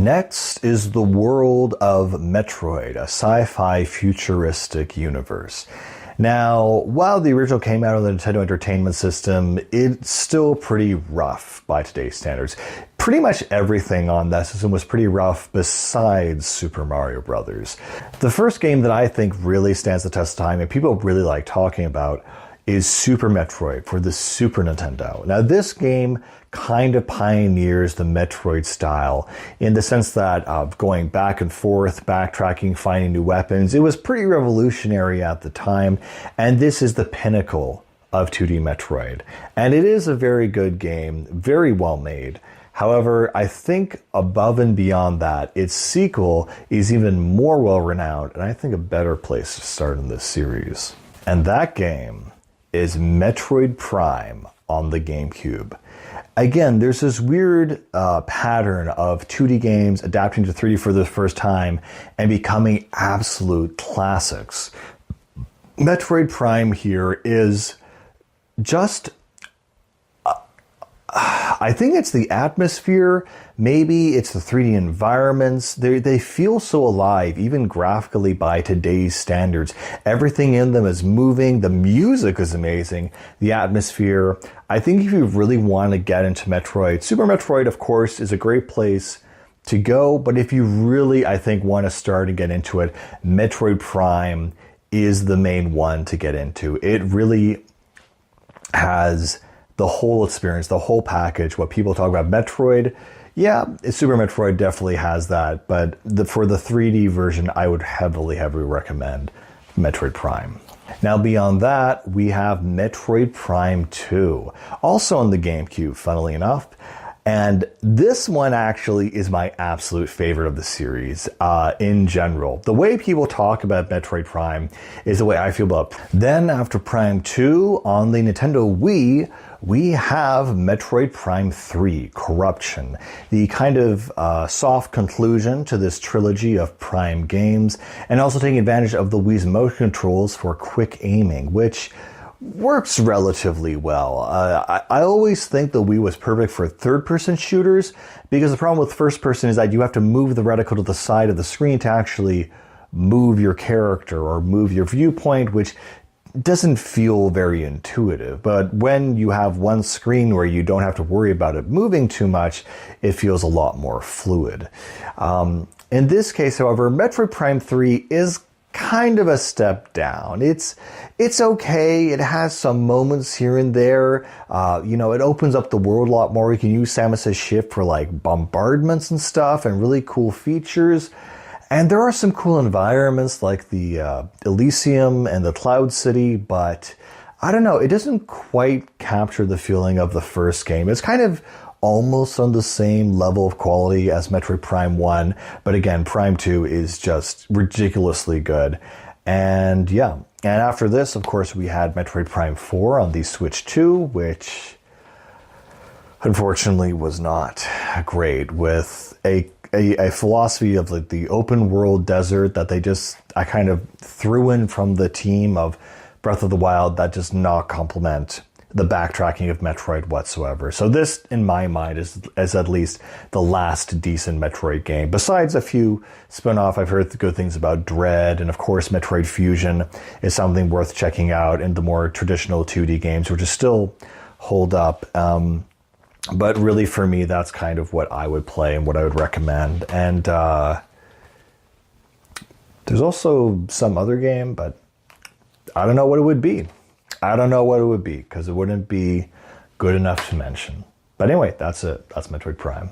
Next is the world of Metroid, a sci-fi futuristic universe. Now, while the original came out on the Nintendo Entertainment System, it's still pretty rough by today's standards. Pretty much everything on that system was pretty rough besides Super Mario Bros. The first game that I think really stands the test of time and people really like talking about is Super Metroid for the Super Nintendo. Now, this game kind of pioneers the Metroid style in the sense that of going back and forth, backtracking, finding new weapons. It was pretty revolutionary at the time, and this is the pinnacle of 2D Metroid. And it is a very good game, very well made. However, I think above and beyond that, its sequel is even more well-renowned, and I think a better place to start in this series. And that game is Metroid Prime on the GameCube. Again, there's this weird pattern of 2D games adapting to 3D for the first time and becoming absolute classics. Metroid Prime here is just I think it's the atmosphere, maybe it's the 3D environments. They feel so alive, even graphically by today's standards. Everything in them is moving, the music is amazing, the atmosphere. I think if you really want to get into Metroid, Super Metroid, of course, is a great place to go, but if you really, I think, want to start and get into it, Metroid Prime is the main one to get into. It really has the whole experience, the whole package. What people talk about Metroid, yeah, Super Metroid definitely has that, but for the 3D version, I would heavily recommend Metroid Prime. Now beyond that, we have Metroid Prime 2, also on the GameCube, funnily enough. And this one actually is my absolute favorite of the series in general. The way people talk about Metroid Prime is the way I feel about. Then after Prime 2 on the Nintendo Wii, we have Metroid Prime 3, Corruption, the kind of soft conclusion to this trilogy of Prime games, and also taking advantage of the Wii's motion controls for quick aiming, which works relatively well. I always think the Wii was perfect for third-person shooters, because the problem with first-person is that you have to move the reticle to the side of the screen to actually move your character or move your viewpoint, which doesn't feel very intuitive. But when you have one screen where you don't have to worry about it moving too much, it feels a lot more fluid. In this case, however, Metroid Prime 3 is kind of a step down. It's okay. It has some moments here and there. It opens up the world a lot more. You can use Samus's ship for like bombardments and stuff and really cool features. And there are some cool environments like the Elysium and the Cloud City, but I don't know, it doesn't quite capture the feeling of the first game. It's kind of almost on the same level of quality as Metroid Prime 1, but again, Prime 2 is just ridiculously good. And yeah, and after this, of course, we had Metroid Prime 4 on the Switch 2, which unfortunately was not great, with a philosophy of like the open world desert that I kind of threw in from the team of Breath of the Wild that does not complement the backtracking of Metroid whatsoever. So this, in my mind, is at least the last decent Metroid game. Besides a few spin-off, I've heard good things about Dread, and of course Metroid Fusion is something worth checking out in the more traditional 2D games, which is still hold up. But really, for me, that's kind of what I would play and what I would recommend. And there's also some other game, but I don't know what it would be. I don't know what it would be, because it wouldn't be good enough to mention. But anyway, that's it. That's Metroid Prime.